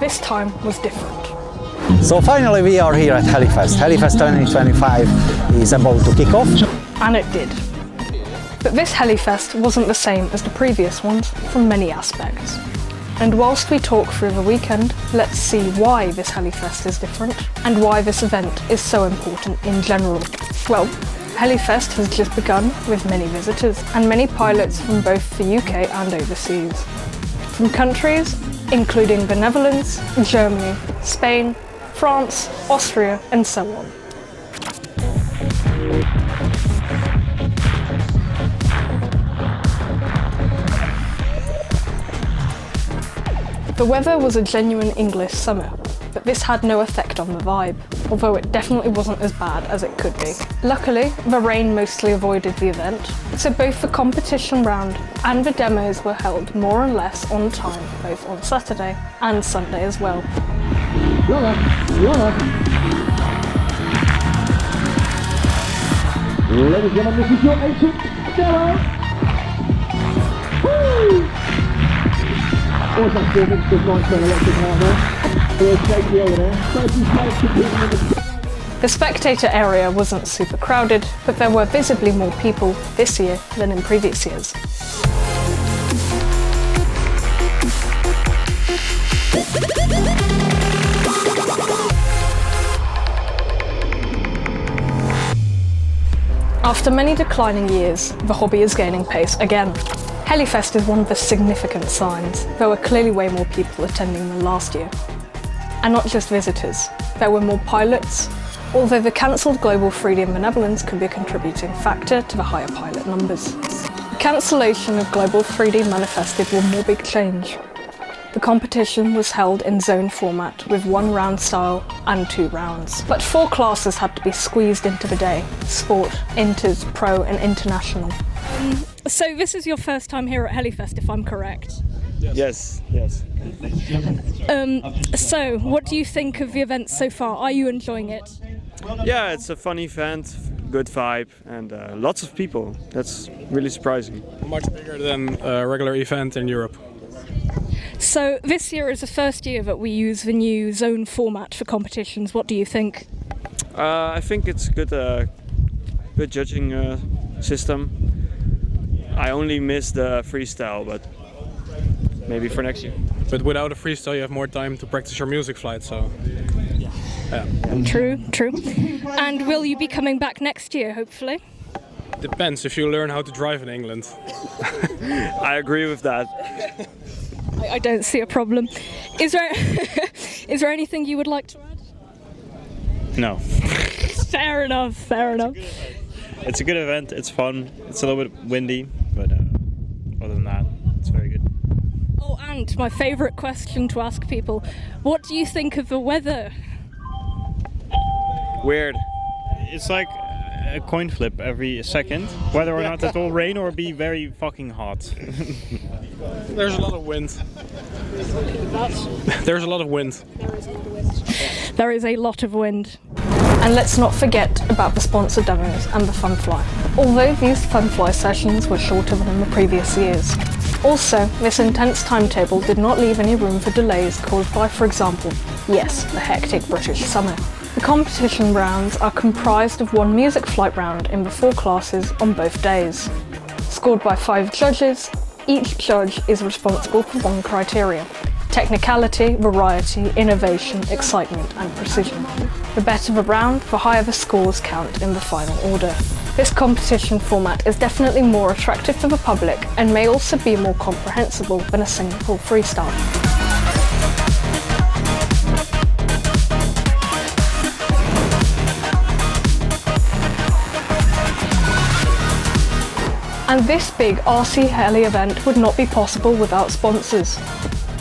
this time was different. So finally we are here at Helifest. Helifest 2025 is about to kick off. And it did. But this Helifest wasn't the same as the previous ones from many aspects. And whilst we talk through the weekend, let's see why this Helifest is different and why this event is so important in general. Well, Helifest has just begun with many visitors and many pilots from both the UK and overseas. From countries including the Netherlands, Germany, Spain, France, Austria and so on. The weather was a genuine English summer, but this had no effect on the vibe, although it definitely wasn't as bad as it could be. Luckily, the rain mostly avoided the event, so both the competition round and the demos were held more or less on time, both on Saturday and Sunday as well. Ladies and gentlemen, this is your ancient demo! Woo! Always have to do a mixture of nitro and electric out there. Always take you over there. The spectator area wasn't super crowded, but there were visibly more people this year than in previous years. After many declining years, the hobby is gaining pace again. Helifest is one of the significant signs. There were clearly way more people attending than last year. And not just visitors, there were more pilots, although the cancelled Global 3D in the Netherlands could be a contributing factor to the higher pilot numbers. The cancellation of Global 3D manifested one more big change. The competition was held in zone format with 1 round style and 2 rounds. But 4 classes had to be squeezed into the day: Sport, Inters, Pro and International. So this is your first time here at Helifest, if I'm correct? Yes. So what do you think of the event so far? Are you enjoying it? Yeah, it's a fun event, good vibe and lots of people. That's really surprising. Much bigger than a regular event in Europe. So this year is the first year that we use the new zone format for competitions. What do you think? I think it's good judging system. I only missed the freestyle, but maybe for next year. But without a freestyle you have more time to practice your music flight, so... Yeah. True. And will you be coming back next year, hopefully? Depends if you learn how to drive in England. I agree with that. I don't see a problem. Is there anything you would like to add? No. Fair enough. It's a good event, it's fun, it's a little bit windy, but other than that, it's very good. Oh, and my favourite question to ask people, what do you think of the weather? Weird. It's like a coin flip every second, whether or not it will rain or be very fucking hot. There's a lot of wind. There's a lot of wind. There is a lot of wind. And let's not forget about the sponsor demos and the fun fly. Although these fun fly sessions were shorter than in the previous years. Also, this intense timetable did not leave any room for delays caused by, for example, yes, the hectic British summer. The competition rounds are comprised of 1 music flight round in the 4 classes on both days. Scored by 5 judges, each judge is responsible for 1 criteria: technicality, variety, innovation, excitement and precision. The better the round, the higher the scores count in the final order. This competition format is definitely more attractive for the public and may also be more comprehensible than a single freestyle. And this big RC Heli event would not be possible without sponsors.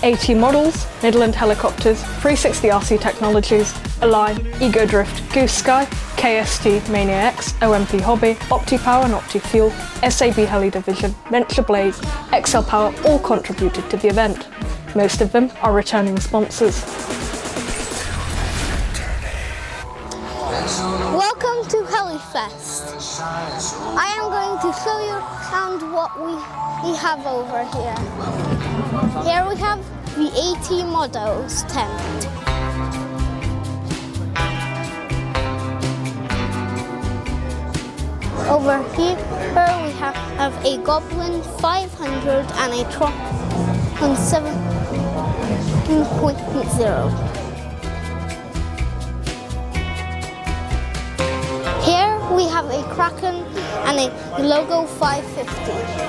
AT Models, Midland Helicopters, 360 RC Technologies, Align, Ego Drift, Goose Sky, KST, Mania X, OMP Hobby, OptiPower and OptiFuel, SAB Heli Division, Venture Blaze, XL Power all contributed to the event. Most of them are returning sponsors. Welcome to Helifest. I am going to show you around what we have over here. Here we have the 80 models tent. Over here we have a Goblin 500 and a Tron 7.0. Here we have a Kraken and a Logo 550.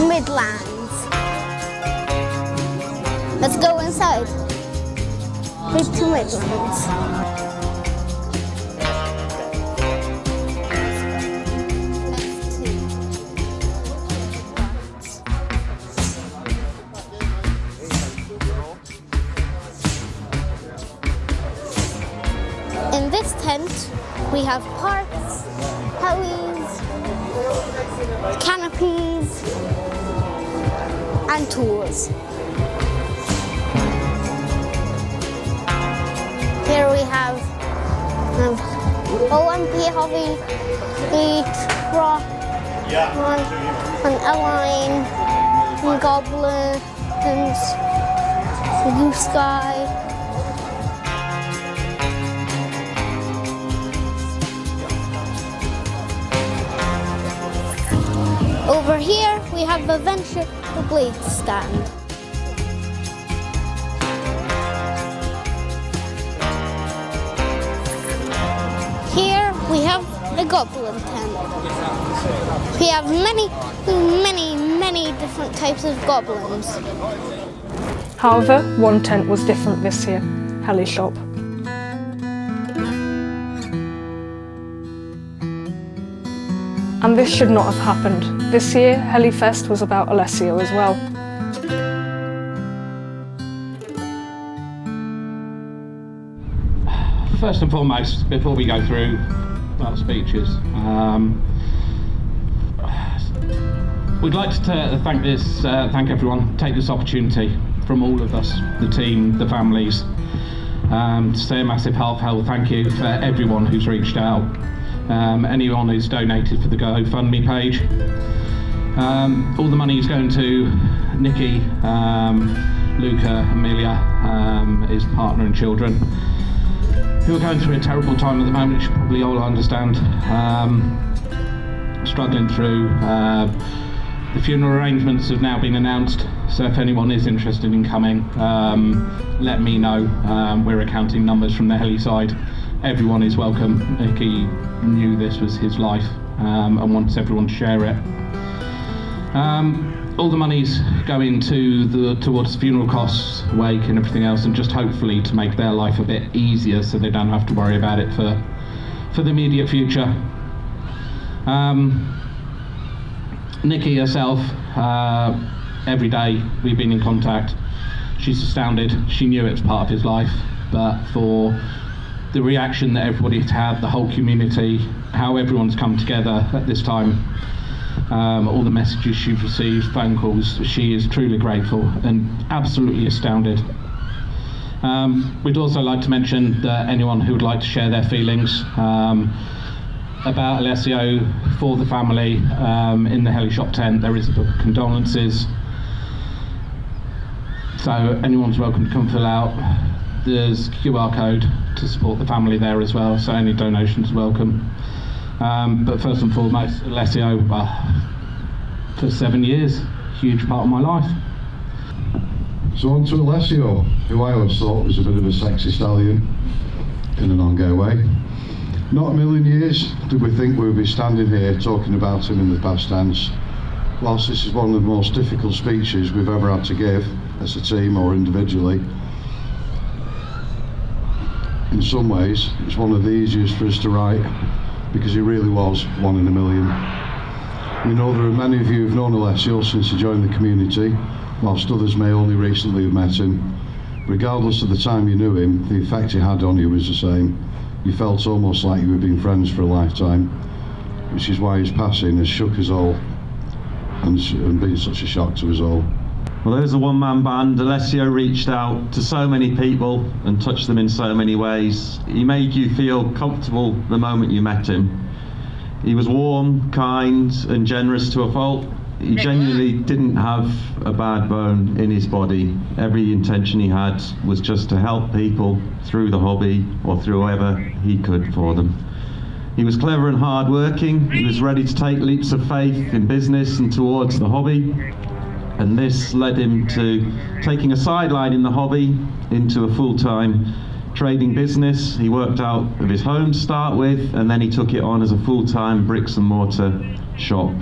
Midlands. Let's go inside. Here's to Midlands. In this tent, we have parks, helis, canopies, and tours. Here we have OMP Hobby, the Tron, an Airline, Goblins, Blue Sky. Over here we have the Venture the Blade stand. Here we have a Goblin tent. We have many different types of goblins. However, one tent was different this year, Heli Shop. And this should not have happened. This year, Helifest was about Alessio as well. First and foremost, before we go through our speeches, we'd like to thank everyone, take this opportunity from all of us, the team, the families, to say a massive heartfelt thank you for everyone who's reached out. Anyone who's donated for the GoFundMe page. All the money is going to Nikki, Luca, Amelia, his partner and children, who are going through a terrible time at the moment, which you probably all understand. Struggling through. The funeral arrangements have now been announced, so if anyone is interested in coming, let me know. We're accounting numbers from the Heli side. Everyone is welcome. Nikki knew this was his life and wants everyone to share it. All the money's going towards funeral costs, wake and everything else, and just hopefully to make their life a bit easier so they don't have to worry about it for the immediate future. Nikki herself, every day we've been in contact. She's astounded. She knew it was part of his life, but for the reaction that everybody's had, the whole community, how everyone's come together at this time, all the messages she's received, phone calls, she is truly grateful and absolutely astounded. We'd also like to mention that anyone who would like to share their feelings about Alessio for the family, in the Heli Shop tent there is a book of condolences, so anyone's welcome to come fill out. There's a QR code to support the family there as well, so any donations welcome. But first and foremost, Alessio, for 7 years, huge part of my life. So on to Alessio, who I always thought was a bit of a sexy stallion, in an on-go way. Not a million years did we think we would be standing here talking about him in the past tense. Whilst this is one of the most difficult speeches we've ever had to give, as a team or individually, in some ways it's one of the easiest for us to write, because he really was one in a million. We know there are many of you who've known Alessio since he joined the community, whilst others may only recently have met him. Regardless of the time you knew him, the effect he had on you was the same. You felt almost like you were being friends for a lifetime, which is why his passing has shook us all and been such a shock to us all. Well, as a one-man band, Alessio reached out to so many people and touched them in so many ways. He made you feel comfortable the moment you met him. He was warm, kind and generous to a fault. He genuinely didn't have a bad bone in his body. Every intention he had was just to help people through the hobby or through whatever he could for them. He was clever and hard-working. He was ready to take leaps of faith in business and towards the hobby. And this led him to taking a sideline in the hobby into a full-time trading business. He worked out of his home to start with, and then he took it on as a full-time bricks and mortar shop.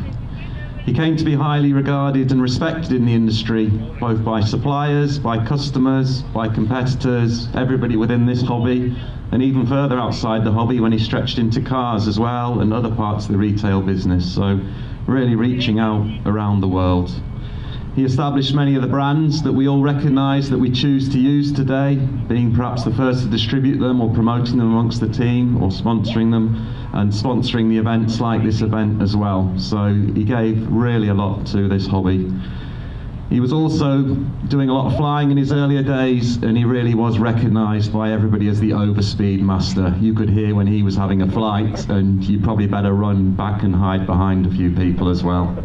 He came to be highly regarded and respected in the industry, both by suppliers, by customers, by competitors, everybody within this hobby, and even further outside the hobby when he stretched into cars as well and other parts of the retail business, so really reaching out around the world. He established many of the brands that we all recognise that we choose to use today, being perhaps the first to distribute them or promoting them amongst the team or sponsoring them and sponsoring the events like this event as well. So he gave really a lot to this hobby. He was also doing a lot of flying in his earlier days, and he really was recognised by everybody as the overspeed master. You could hear when he was having a flight, and you probably better run back and hide behind a few people as well.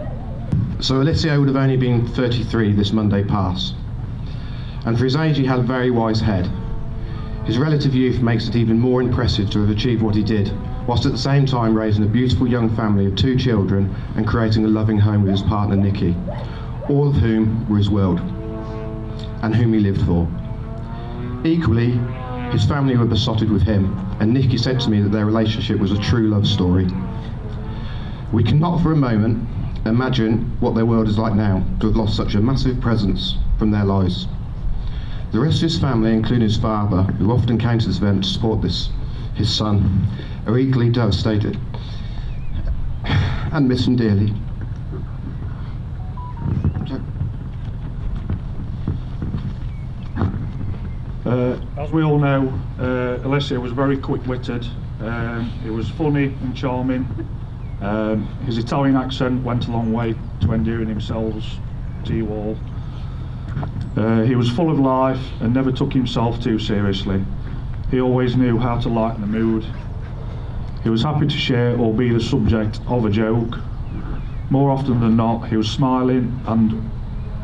So Alessio would have only been 33 this Monday past, and for his age he had a very wise head. His relative youth makes it even more impressive to have achieved what he did, whilst at the same time raising a beautiful young family of 2 children and creating a loving home with his partner Nikki, all of whom were his world, and whom he lived for. Equally, his family were besotted with him, and Nikki said to me that their relationship was a true love story. We cannot for a moment imagine what their world is like now, to have lost such a massive presence from their lives. The rest of his family, including his father, who often came to this event to support his son, are equally devastated and miss him dearly. As we all know, Alessio was very quick-witted. He was funny and charming. His Italian accent went a long way to endearing himself to you all. He was full of life and never took himself too seriously. He always knew how to lighten the mood. He was happy to share or be the subject of a joke. More often than not, he was smiling, and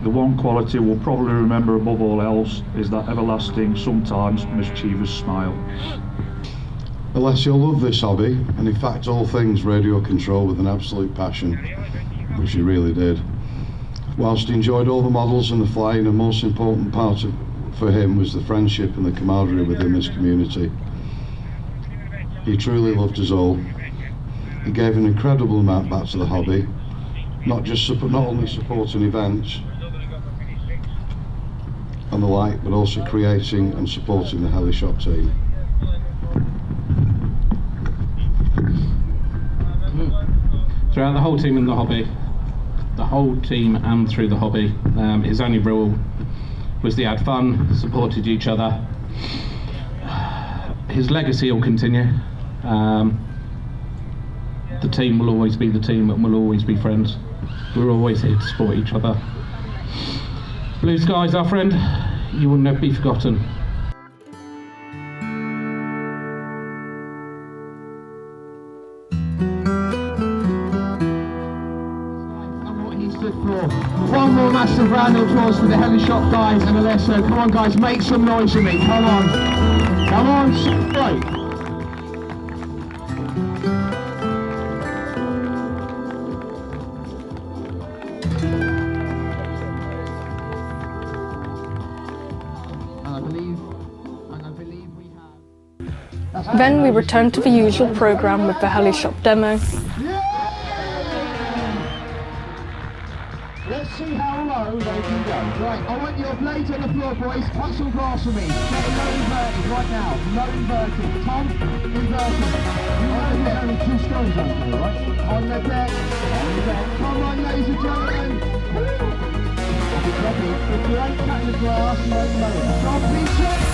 the one quality we'll probably remember above all else is that everlasting, sometimes mischievous smile. Alessio loved this hobby, and in fact all things radio control with an absolute passion, which he really did. Whilst he enjoyed all the models and the flying, the most important part for him was the friendship and the camaraderie within this community. He truly loved us all. He gave an incredible amount back to the hobby, not only supporting events and the like, but also creating and supporting the Heli-shop team. Throughout the whole team in the hobby, the whole team and through the hobby, his only rule was they had fun, supported each other. His legacy will continue. The team will always be the team and will always be friends. We're always here to support each other. Blue skies, our friend, you will never be forgotten. One more massive round of applause for the Heli-shop guys and Alessio. Come on guys, make some noise for me, come on. Come on, right. And I believe we have... Then we return to the usual programme with the Heli Shop demo. Let's see how low they can go. Right, I want your blades on the floor, boys. Punch some glass for me. Get no inverted right now. No inverted. Tom, inverted. On the deck. Only 2 stones on here, right? On the deck. On the deck. Come on, ladies and gentlemen. If you ain't cutting the grass, you ain't made it. Tom, Peter.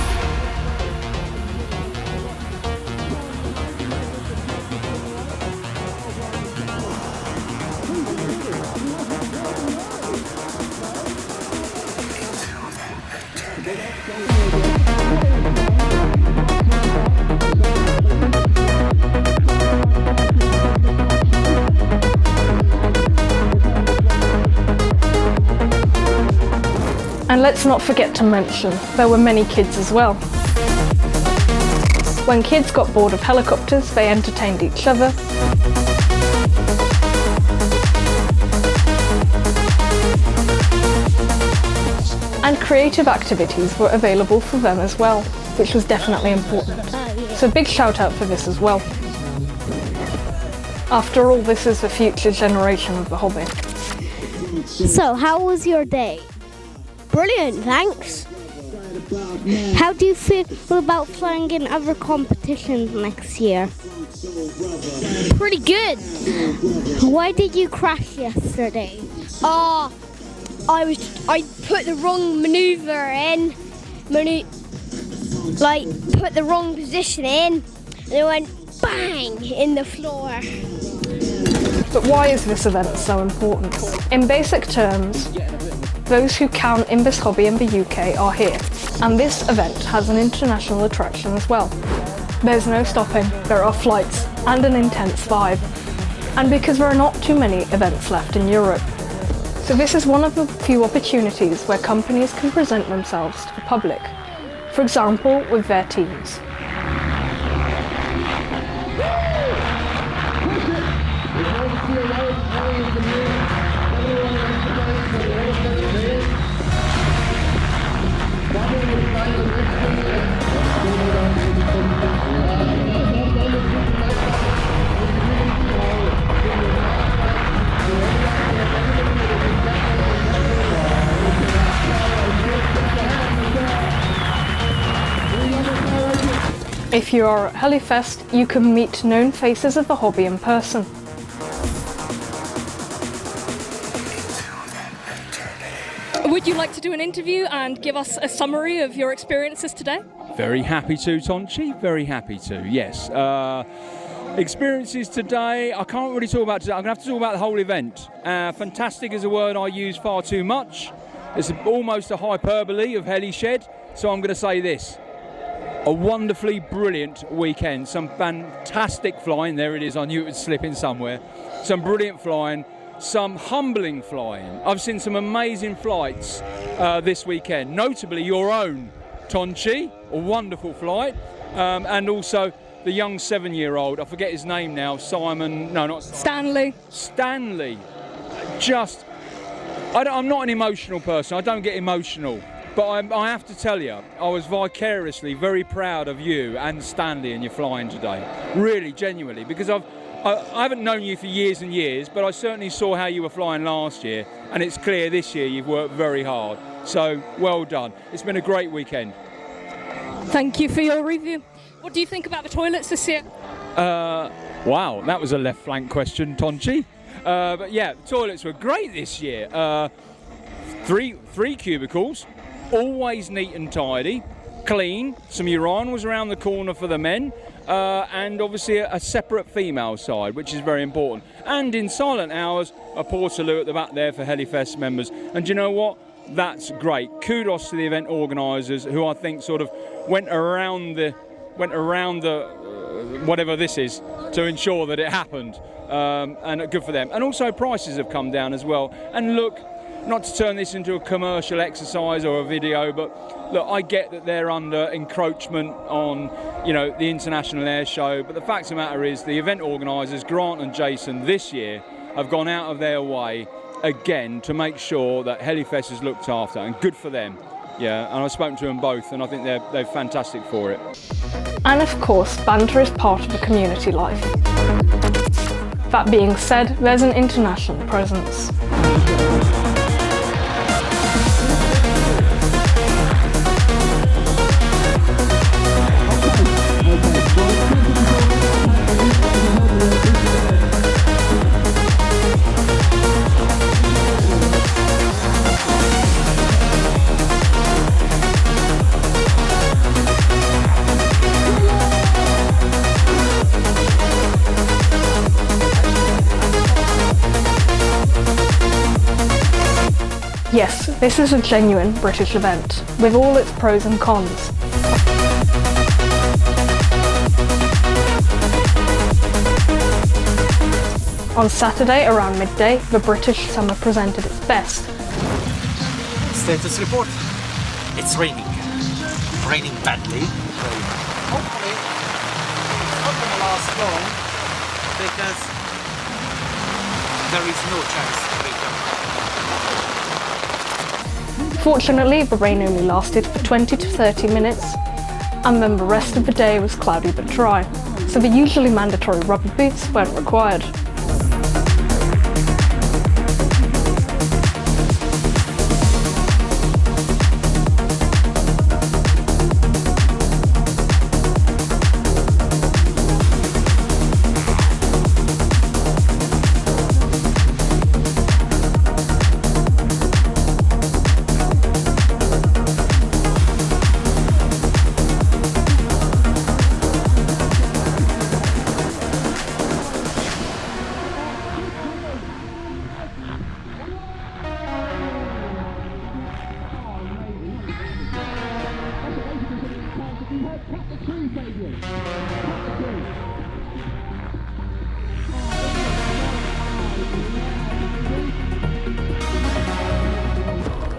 And let's not forget to mention, there were many kids as well. When kids got bored of helicopters, they entertained each other. And creative activities were available for them as well, which was definitely important. So big shout out for this as well. After all, this is the future generation of the hobby. So, how was your day? Brilliant, thanks. How do you feel about flying in other competitions next year? Pretty good. Why did you crash yesterday? I put the wrong maneuver in, put the wrong position in, and it went bang in the floor. But why is this event so important? In basic terms, those who count in this hobby in the UK are here, and this event has an international attraction as well. There's no stopping, there are flights, and an intense vibe. And because there are not too many events left in Europe. So this is one of the few opportunities where companies can present themselves to the public, for example with their teams. If you are at Helifest, you can meet known faces of the hobby in person. Would you like to do an interview and give us a summary of your experiences today? Very happy to, Tonchi, very happy to, yes. Experiences today, I can't really talk about today, I'm going to have to talk about the whole event. Fantastic is a word I use far too much. It's almost a hyperbole of Heli Shed, so I'm going to say this. A wonderfully brilliant weekend, some fantastic flying, there it is, I knew it would slip in somewhere. Some brilliant flying, some humbling flying. I've seen some amazing flights this weekend, notably your own, Tonchi, a wonderful flight, and also the young 7-year-old, I forget his name now, Stanley. Stanley, just, I'm not an emotional person, I don't get emotional. But I have to tell you, I was vicariously very proud of you and Stanley and your flying today. Really, genuinely, because I haven't known you for years and years, but I certainly saw how you were flying last year, and it's clear this year you've worked very hard. So, well done. It's been a great weekend. Thank you for your review. What do you think about the toilets this year? Wow, that was a left flank question, Tonchi. But yeah, the toilets were great this year. Three cubicles. Always neat and tidy, clean, some urinals around the corner for the men, and obviously a separate female side, which is very important. And in silent hours, a portaloo at the back there for Helifest members. And do you know what? That's great. Kudos to the event organisers, who I think sort of went around the whatever this is to ensure that it happened, and good for them. And also prices have come down as well. And look, not to turn this into a commercial exercise or a video, but look, I get that they're under encroachment on, the International Air Show, but the fact of the matter is the event organisers, Grant and Jason, this year have gone out of their way again to make sure that Helifest is looked after, and good for them. Yeah, and I've spoken to them both, and I think they're fantastic for it. And of course, banter is part of the community life. That being said, there's an international presence. Yes, this is a genuine British event, with all its pros and cons. On Saturday around midday, the British summer presented its best. Status report. It's raining. Raining badly. Hopefully, it's not going to last long because there is no chance to break up. Fortunately, the rain only lasted for 20 to 30 minutes, and then the rest of the day was cloudy but dry, so the usually mandatory rubber boots weren't required.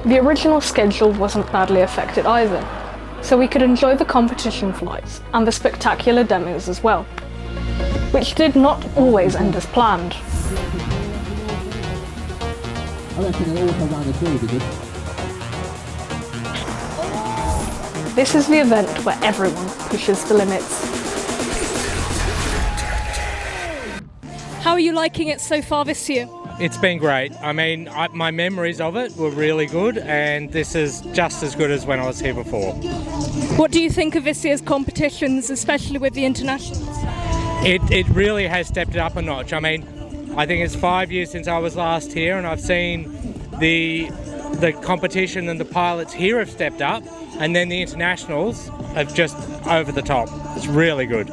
The original schedule wasn't badly affected either, so we could enjoy the competition flights and the spectacular demos as well, which did not always end as planned. This is the event where everyone pushes the limits. How are you liking it so far this year? It's been great. I mean, my memories of it were really good, and this is just as good as when I was here before. What do you think of this year's competitions, especially with the internationals? It really has stepped it up a notch. I mean, I think it's 5 years since I was last here, and I've seen the competition and the pilots here have stepped up, and then the internationals have just over the top. It's really good.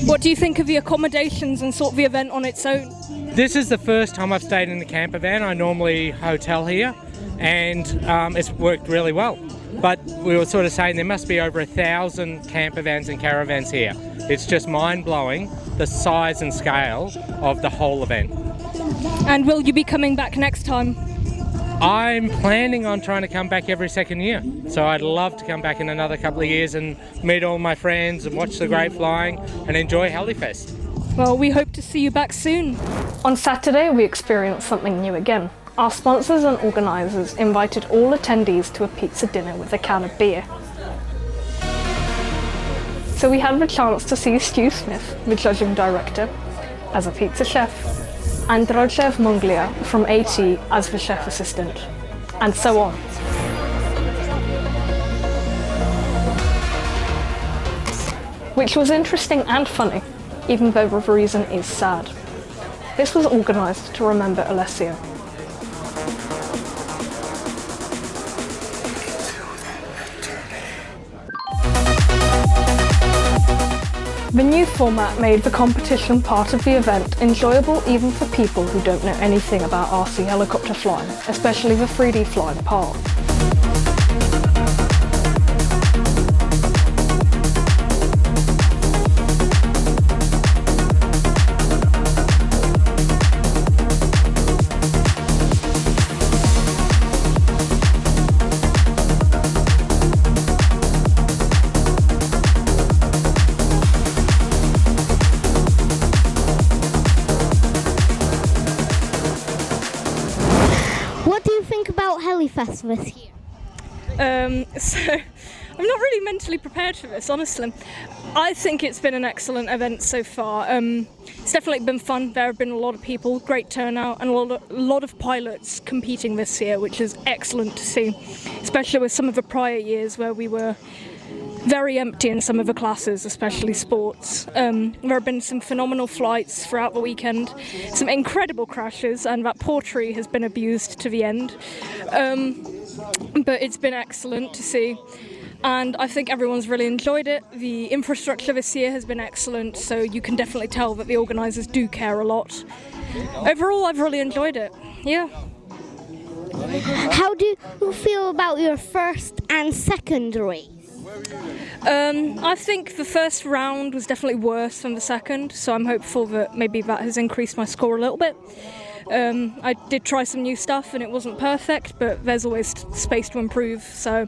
What do you think of the accommodations and sort of the event on its own? This is the first time I've stayed in the camper van. I normally hotel here, and it's worked really well. But we were sort of saying there must be over 1,000 camper vans and caravans here. It's just mind-blowing, the size and scale of the whole event. And will you be coming back next time? I'm planning on trying to come back every second year. So I'd love to come back in another couple of years and meet all my friends and watch the great flying and enjoy Helifest. Well, we hope to see you back soon. On Saturday, we experienced something new again. Our sponsors and organisers invited all attendees to a pizza dinner with a can of beer. So we had the chance to see Stu Smith, the judging director, as a pizza chef, and Roger Monglia from AT as the chef assistant, and so on. Which was interesting and funny, even though the reason is sad. This was organised to remember Alessio. The new format made the competition part of the event enjoyable even for people who don't know anything about RC helicopter flying, especially the 3D flying part. Helifest this year? So I'm not really mentally prepared for this, honestly. I think it's been an excellent event so far. It's definitely been fun. There have been a lot of people, great turnout, and a lot of pilots competing this year, which is excellent to see, especially with some of the prior years where we were very empty in some of the classes, especially sports. There have been some phenomenal flights throughout the weekend, some incredible crashes, and that poor tree has been abused to the end. But it's been excellent to see, and I think everyone's really enjoyed it. The infrastructure this year has been excellent, so you can definitely tell that the organisers do care a lot. Overall, I've really enjoyed it. Yeah. How do you feel about your first and second race? I think the first round was definitely worse than the second, so I'm hopeful that maybe that has increased my score a little bit. I did try some new stuff and it wasn't perfect, but there's always space to improve, so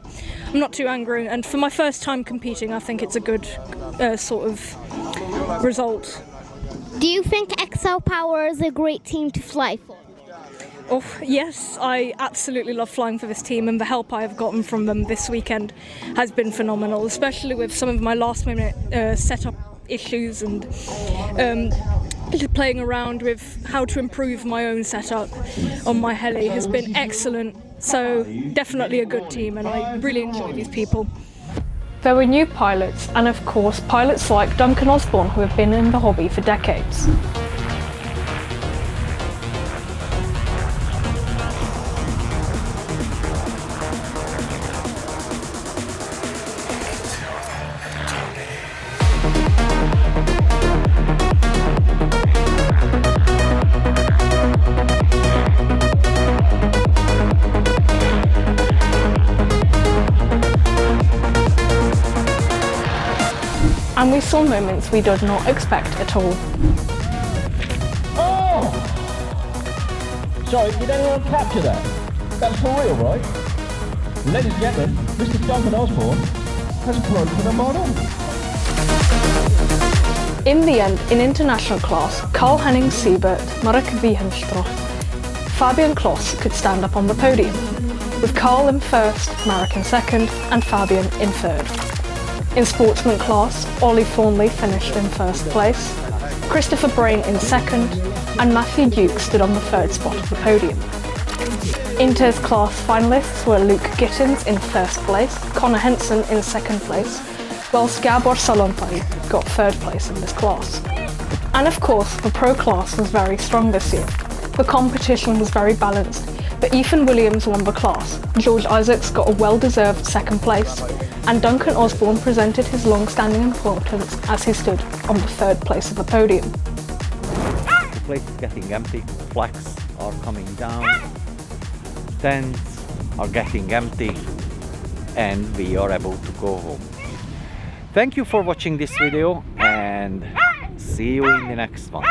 I'm not too angry. And for my first time competing, I think it's a good sort of result. Do you think XL Power is a great team to fly for? Oh, yes, I absolutely love flying for this team, and the help I have gotten from them this weekend has been phenomenal, especially with some of my last minute setup issues and playing around with how to improve my own setup on my heli has been excellent. So definitely a good team, and I really enjoy these people. There were new pilots, and of course pilots like Duncan Osbourn, who have been in the hobby for decades. And we saw moments we did not expect at all. Oh! Sorry, did anyone capture that? That's for real, right? Ladies and gentlemen, Mr. Duncan Osbourn has broken a model. In the end, in international class, Karl-Henning Siebert, Marek Wiehenstroth, Fabian Kloss could stand up on the podium, with Karl in first, Marek in second, and Fabian in third. In sportsman class, Ollie Thornley finished in first place, Christopher Brain in second, and Matthew Duke stood on the third spot of the podium. Inter's class finalists were Luke Gittins in first place, Connor Henson in second place, whilst Gabor Salontai got third place in this class. And of course, the pro class was very strong this year. The competition was very balanced, but Ethan Williams won the class, George Isaacs got a well-deserved second place, and Duncan Osbourn presented his long-standing importance as he stood on the third place of the podium. The place is getting empty, flags are coming down, tents are getting empty, and we are able to go home. Thank you for watching this video, and see you in the next one.